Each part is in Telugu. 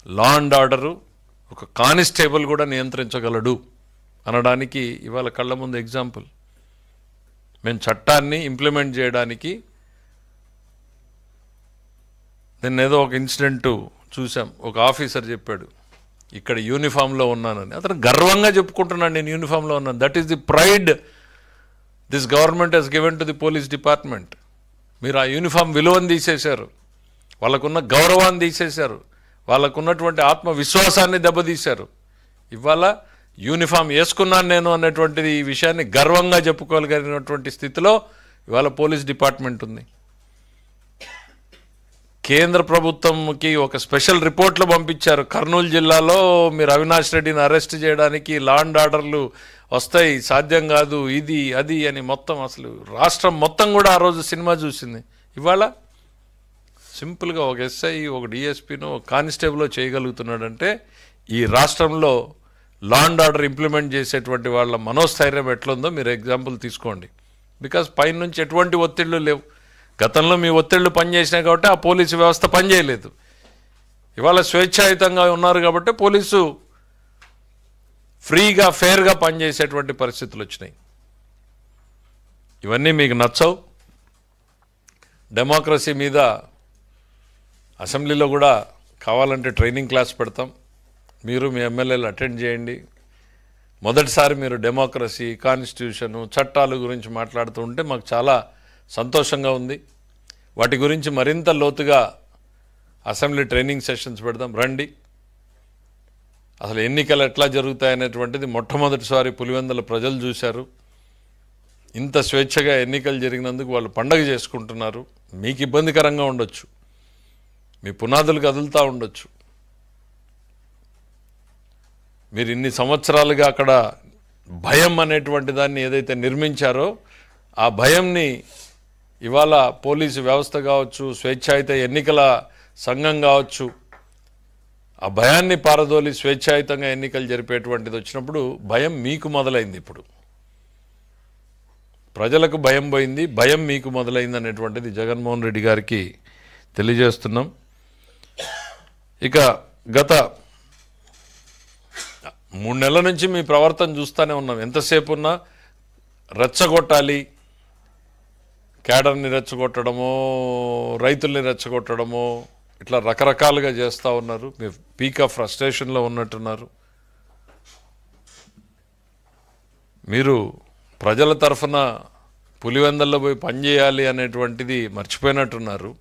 లా అండ్ ఆర్డరు ఒక కానిస్టేబుల్ కూడా నియంత్రించగలడు అనడానికి ఇవాళ కళ్ళ ముందు ఎగ్జాంపుల్. మేము చట్టాన్ని ఇంప్లిమెంట్ చేయడానికి నేను ఏదో ఒక ఇన్సిడెంటు చూసాం. ఒక ఆఫీసర్ చెప్పాడు, ఇక్కడ యూనిఫామ్లో ఉన్నానని. అతను గర్వంగా చెప్పుకుంటున్నాడు, నేను యూనిఫామ్లో ఉన్నాను. That is the pride this government has given to the police department. మీరు ఆ యూనిఫామ్ విలువను తీసేశారు, వాళ్ళకున్న గౌరవాన్ని తీసేశారు, వాళ్ళకున్నటువంటి ఆత్మవిశ్వాసాన్ని దెబ్బతీశారు. ఇవాళ యూనిఫామ్ వేసుకున్నాను నేను అన్నటువంటిది ఈ విషయాన్ని గర్వంగా చెప్పుకోగలిగినటువంటి స్థితిలో ఇవాళ పోలీస్ డిపార్ట్మెంట్ ఉంది. కేంద్ర ప్రభుత్వంకి ఒక స్పెషల్ రిపోర్ట్లు పంపించారు. కర్నూలు జిల్లాలో మీరు అవినాష్ రెడ్డిని అరెస్ట్ చేయడానికి లా అండ్ ఆర్డర్లు వస్తాయి, సాధ్యం కాదు, ఇది అది అని మొత్తం అసలు రాష్ట్రం మొత్తం కూడా ఆ రోజు సినిమా చూసింది. ఇవాళ సింపుల్గా ఒక ఎస్ఐ, ఒక డిఎస్పీనో, ఒక కానిస్టేబుల్ చేయగలుగుతున్నాడంటే ఈ రాష్ట్రంలో లా అండ్ ఆర్డర్ ఇంప్లిమెంట్ చేసేటువంటి వాళ్ళ మనోస్థైర్యం ఎట్లుందో మీరు ఎగ్జాంపుల్ తీసుకోండి. బికాజ్ పైన నుంచి ఎటువంటి ఒత్తిళ్లు లేవు. గతంలో మీ ఒత్తిళ్లు పనిచేసినాయి కాబట్టి ఆ పోలీసు వ్యవస్థ పనిచేయలేదు. ఇవాళ స్వేచ్ఛాయుతంగా ఉన్నారు కాబట్టి పోలీసు ఫ్రీగా ఫెయిర్గా పనిచేసేటువంటి పరిస్థితులు వచ్చినాయి. ఇవన్నీ మీకు నచ్చవు. డెమోక్రసీ మీద అసెంబ్లీలో కూడా కావాలంటే ట్రైనింగ్ క్లాస్ పెడతాం, మీరు మీ ఎమ్మెల్యేలు అటెండ్ చేయండి. మొదటిసారి మీరు డెమోక్రసీ, కాన్స్టిట్యూషను, చట్టాల గురించి మాట్లాడుతూ ఉంటే మాకు చాలా సంతోషంగా ఉంది. వాటి గురించి మరింత లోతుగా అసెంబ్లీ ట్రైనింగ్ సెషన్స్ పెడదాం, రండి. అసలు ఎన్నికలు ఎట్లా జరుగుతాయనేటువంటిది మొట్టమొదటిసారి పులివెందుల ప్రజలు చూశారు. ఇంత స్వేచ్ఛగా ఎన్నికలు జరిగినందుకు వాళ్ళు పండగ చేసుకుంటున్నారు. మీకు ఇబ్బందికరంగా ఉండొచ్చు, మీ పునాదులు కదులుతూ ఉండొచ్చు. మీరు ఇన్ని సంవత్సరాలుగా అక్కడ భయం అనేటువంటి దాన్ని ఏదైతే నిర్మించారో ఆ భయంని ఇవాళ పోలీసు వ్యవస్థ కావచ్చు, స్వేచ్ఛాయుత ఎన్నికల సంఘం కావచ్చు, ఆ భయాన్ని పారదోలి స్వేచ్ఛాయుతంగా ఎన్నికలు జరిపేటువంటిది వచ్చినప్పుడు భయం మీకు మొదలైంది. ఇప్పుడు ప్రజలకు భయం పోయింది, భయం మీకు మొదలైంది అనేటువంటిది జగన్మోహన్ రెడ్డి గారికి తెలియజేస్తున్నాం. ఇక గత 3 నెలల నుంచి మీ ప్రవర్తన చూస్తూనే ఉన్నాం. ఎంతసేపు ఉన్నా రెచ్చగొట్టాలి, క్యాడర్ని రెచ్చగొట్టడమో, రైతుల్ని రెచ్చగొట్టడమో, ఇట్లా రకరకాలుగా చేస్తూ ఉన్నారు. మీరు పీక్ ఆఫ్ ఫ్రస్ట్రేషన్లో ఉన్నట్టున్నారు. మీరు ప్రజల తరఫున పులివెందల్లో పోయి పనిచేయాలి అనేటువంటిది మర్చిపోయినట్టున్నారు.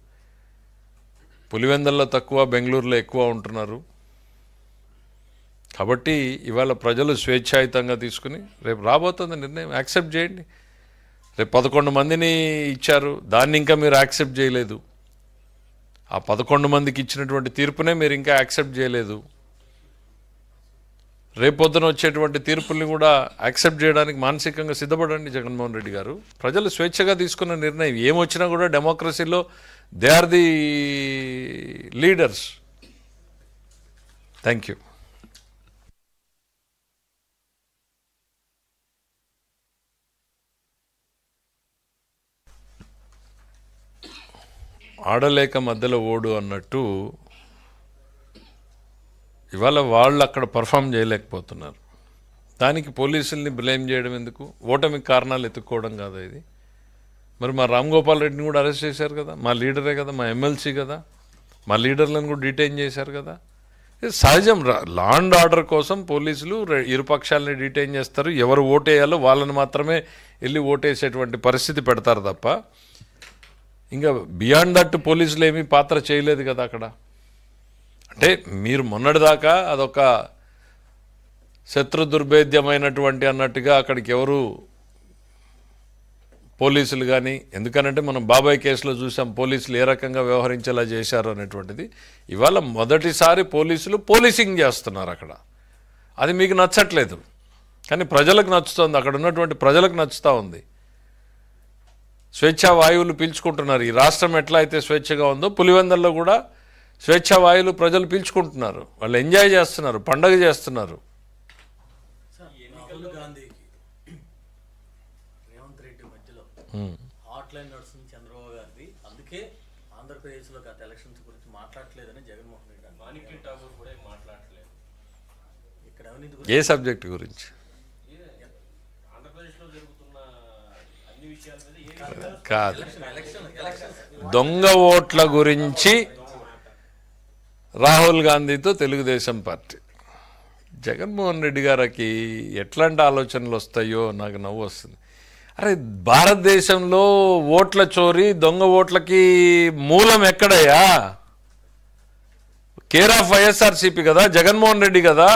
పులివెందల్లో తక్కువ, బెంగళూరులో ఎక్కువ ఉంటున్నారు. కాబట్టి ఇవాళ ప్రజలు స్వేచ్ఛాయుతంగా తీసుకుని రేపు రాబోతున్న నిర్ణయం యాక్సెప్ట్ చేయండి. రేపు 11 మందిని ఇచ్చారు, దాన్ని ఇంకా మీరు యాక్సెప్ట్ చేయలేదు. ఆ 11 మందికి ఇచ్చినటువంటి తీర్పునే మీరు ఇంకా యాక్సెప్ట్ చేయలేదు. రేపొద్దున వచ్చేటువంటి తీర్పుల్ని కూడా యాక్సెప్ట్ చేయడానికి మానసికంగా సిద్ధపడండి జగన్మోహన్ రెడ్డి గారు. ప్రజలు స్వేచ్ఛగా తీసుకున్న నిర్ణయం ఏమొచ్చినా కూడా డెమోక్రసీలో they are the leaders. Thank you. ఆడలేక మధ్యలో ఓడు అన్నట్టు ఇవాళ వాళ్ళు అక్కడ పర్ఫామ్ చేయలేకపోతున్నారు. దానికి పోలీసుల్ని బ్లేమ్ చేయడం ఎందుకు? ఓటమికి కారణాలు ఎత్తుక్కోవడం కాదా ఇది? మరి మా రామ్ గోపాల్ రెడ్డిని కూడా అరెస్ట్ చేశారు కదా, మా లీడరే కదా, మా ఎమ్మెల్సీ కదా, మా లీడర్లను కూడా డిటైన్ చేశారు కదా. ఇది సహజం. లా అండ్ ఆర్డర్ కోసం పోలీసులు ఇరుపక్షాలని డిటైన్ చేస్తారు. ఎవరు ఓటేయాలో వాళ్ళని మాత్రమే వెళ్ళి ఓటేసేటువంటి పరిస్థితి పెడతారు తప్ప ఇంకా బియాండ్ దట్ పోలీసులు ఏమీ పాత్ర చేయలేదు కదా అక్కడ. అంటే మీరు మొన్నటిదాకా అదొక శత్రు దుర్భేద్యమైనటువంటి అన్నట్టుగా అక్కడికి ఎవరు పోలీసులు కానీ, ఎందుకనంటే మనం బాబాయ్ కేసులో చూసాం పోలీసులు ఏ రకంగా వ్యవహరించేలా చేశారు అనేటువంటిది. ఇవాళ మొదటిసారి పోలీసులు పోలీసింగ్ చేస్తున్నారు అక్కడ. అది మీకు నచ్చట్లేదు, కానీ ప్రజలకు నచ్చుతుంది, అక్కడ ఉన్నటువంటి ప్రజలకు నచ్చుతూ ఉంది. స్వేచ్ఛా వాయువులు పీల్చుకుంటున్నారు. ఈ రాష్ట్రం ఎట్లా అయితే స్వేచ్ఛగా ఉందో పులివెందుల్లో కూడా స్వేచ్ఛా వాయువులు ప్రజలు పీల్చుకుంటున్నారు. వాళ్ళు ఎంజాయ్ చేస్తున్నారు, పండగ చేస్తున్నారు. రాహుల్ గాంధీకి రేవంత్ రెడ్డి మధ్యలో హాట్ లైన్ నడుస్తుంది చంద్రబాబు గారిది. అందుకే ఆంధ్రప్రదేశ్లో గత ఎలక్షన్స్ గురించి మాట్లాడలేదని జగన్మోహన్ రెడ్డి అన్నారు. అవినీతి ఏ సబ్జెక్ట్ గురించి? ఆంధ్రప్రదేశ్లో జరుగుతున్న అన్ని విషయాల మీద కాదు, ఎలక్షన్ దొంగ ఓట్ల గురించి రాహుల్ గాంధీతో తెలుగుదేశం పార్టీ. జగన్మోహన్ రెడ్డి గారికి ఎట్లాంటి ఆలోచనలు వస్తాయో నాకు నవ్వు వస్తుంది. అరే, భారతదేశంలో ఓట్ల చోరీ, దొంగ ఓట్లకి మూలం ఎక్కడయ్యా? కేర్ ఆఫ్ వైఎస్ఆర్సీపీ కదా, జగన్మోహన్ రెడ్డి కదా.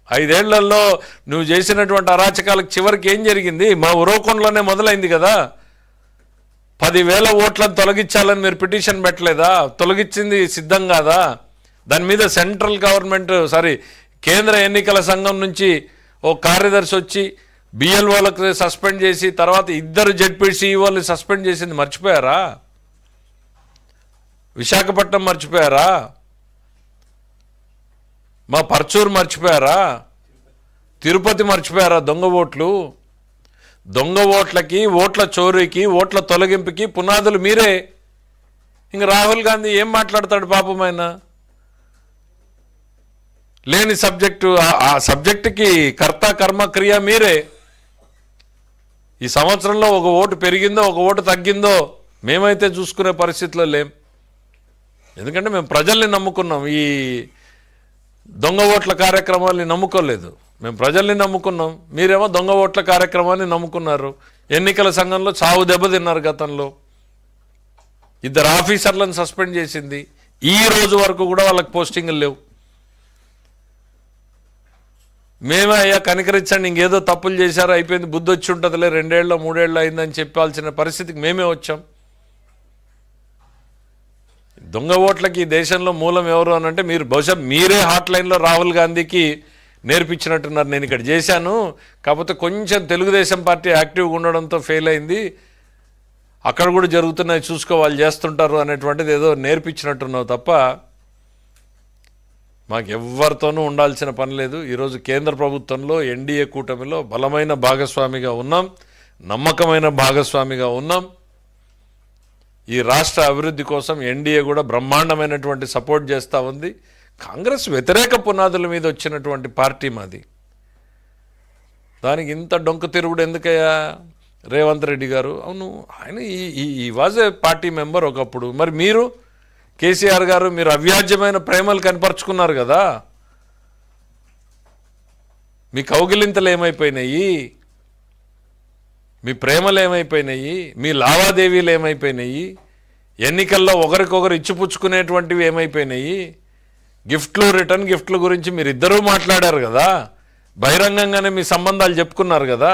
5 ఏళ్లలో నువ్వు చేసినటువంటి అరాచకాలకు చివరికి ఏం జరిగింది? మా ఉరవకొండలోనే మొదలైంది కదా. 10,000 ఓట్లను తొలగించాలని మీరు పిటిషన్ పెట్టలేదా? తొలగించింది సిద్ధం కాదా? దాని మీద సెంట్రల్ గవర్నమెంట్ కేంద్ర ఎన్నికల సంఘం నుంచి ఓ కార్యదర్శి వచ్చి బిఎల్ఓలకు సస్పెండ్ చేసి తర్వాత 2 జెడ్పీసీఈఓల్ని సస్పెండ్ చేసింది మర్చిపోయారా? విశాఖపట్నం మర్చిపోయారా? మా పర్చూరు మర్చిపోయారా? తిరుపతి మర్చిపోయారా? దొంగ ఓట్లు, దొంగ ఓట్లకి, ఓట్ల చోరీకి, ఓట్ల తొలగింపుకి పునాదులు మీరే. ఇంక రాహుల్ గాంధీ ఏం మాట్లాడతాడు పాపం? ఆయన లేని సబ్జెక్టు, ఆ సబ్జెక్టుకి కర్త కర్మ క్రియ మీరే. ఈ సంవత్సరంలో ఒక ఓటు పెరిగిందో ఒక ఓటు తగ్గిందో మేమైతే చూసుకునే పరిస్థితిలో లేం. ఎందుకంటే మేము ప్రజల్ని నమ్ముకున్నాం, ఈ దొంగ ఓట్ల కార్యక్రమాల్ని నమ్ముకోలేదు. మేము ప్రజల్ని నమ్ముకున్నాం, మీరేమో దొంగ ఓట్ల కార్యక్రమాన్ని నమ్ముకున్నారు. ఎన్నికల సంఘంలో చావు దెబ్బతిన్నారు. గతంలో 2 ఆఫీసర్లను సస్పెండ్ చేసింది. ఈ రోజు వరకు కూడా వాళ్ళకి పోస్టింగ్లు లేవు. మేమే అయ్యా కనికరించండి, ఇంకేదో తప్పులు చేశారు, అయిపోయింది, బుద్ధి వచ్చి ఉంటుందిలే, 2 ఏళ్ళు 3 ఏళ్ళు అయిందని చెప్పాల్సిన పరిస్థితికి మేమే వచ్చాం. దొంగ ఓట్లకి ఈ దేశంలో మూలం ఎవరు అని అంటే మీరు బహుశా మీరే హాట్ లైన్లో రాహుల్ గాంధీకి నేర్పించినట్టున్నారు. నేను ఇక్కడ చేశాను, కాకపోతే కొంచెం తెలుగుదేశం పార్టీ యాక్టివ్గా ఉండడంతో ఫెయిల్ అయింది, అక్కడ కూడా జరుగుతున్నాయి చూసుకోవాలి, చేస్తుంటారు అనేటువంటిది ఏదో నేర్పించినట్టున్నావు తప్ప మాకు ఎవరితోనూ ఉండాల్సిన పని లేదు. ఈరోజు కేంద్ర ప్రభుత్వంలో ఎన్డీఏ కూటమిలో బలమైన భాగస్వామిగా ఉన్నాం, నమ్మకమైన భాగస్వామిగా ఉన్నాం. ఈ రాష్ట్ర అభివృద్ధి కోసం ఎన్డీఏ కూడా బ్రహ్మాండమైనటువంటి సపోర్ట్ చేస్తూ ఉంది. కాంగ్రెస్ వ్యతిరేక పునాదుల మీద వచ్చినటువంటి పార్టీ మాది. దానికి ఇంత డొంక తిరుగుడు ఎందుకయ్యా రేవంత్ రెడ్డి గారు? అవును, ఆయన ఈ వాజ్ ఏ పార్టీ మెంబర్ ఒకప్పుడు. మరి మీరు కేసీఆర్ గారు మీరు అవ్యాజ్యమైన ప్రేమలు కనపరుచుకున్నారు కదా. మీ కౌగిలింతలు ఏమైపోయినాయి? మీ ప్రేమలు ఏమైపోయినాయి? మీ లావాదేవీలు ఏమైపోయినాయి? ఎన్నికల్లో ఒకరికొకరు ఇచ్చిపుచ్చుకునేటువంటివి ఏమైపోయినాయి? గిఫ్ట్లు, రిటర్న్ గిఫ్ట్ల గురించి మీరు ఇద్దరూ మాట్లాడారు కదా, బహిరంగంగానే మీ సంబంధాలు చెప్పుకున్నారు కదా.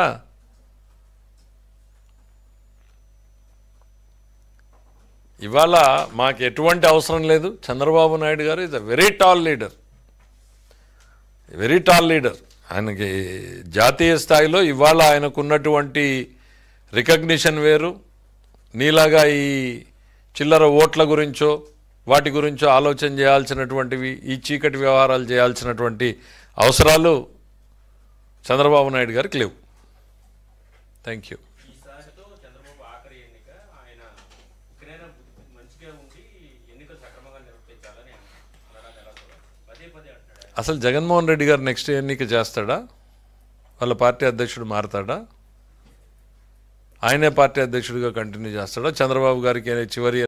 ఇవాళ మాకు ఎటువంటి అవసరం లేదు. చంద్రబాబు నాయుడు గారు is a very tall leader, very tall leader. ఆయనకి జాతీయ స్థాయిలో ఇవాళ ఆయనకున్నటువంటి రికగ్నిషన్ వేరు. నీలాగా ఈ చిల్లర ఓట్ల గురించో వాటి గురించో ఆలోచన చేయాల్సినటువంటివి, ఈ చీకటి వ్యవహారాలు చేయాల్సినటువంటి అవసరాలు చంద్రబాబు నాయుడు గారికి లేవు. Thank you. ఈసారితో చంద్రబాబు ఆఖరి ఎన్నిక, ఆయన ఇక్కడైనా మంచిగా ఉండి ఎన్నికలు సక్రమంగా నిర్వహించాలని అనడానికి ఎలా చూడాలి? పదే పదే అంటాడు. అసలు జగన్మోహన్ రెడ్డి గారు నెక్స్ట్ ఎన్నిక చేస్తాడా? వాళ్ళ పార్టీ అధ్యక్షుడు మారతాడా? ఆయనే పార్టీ అధ్యక్షుడిగా కంటిన్యూ చేస్తాడా? చంద్రబాబు గారికి చివరి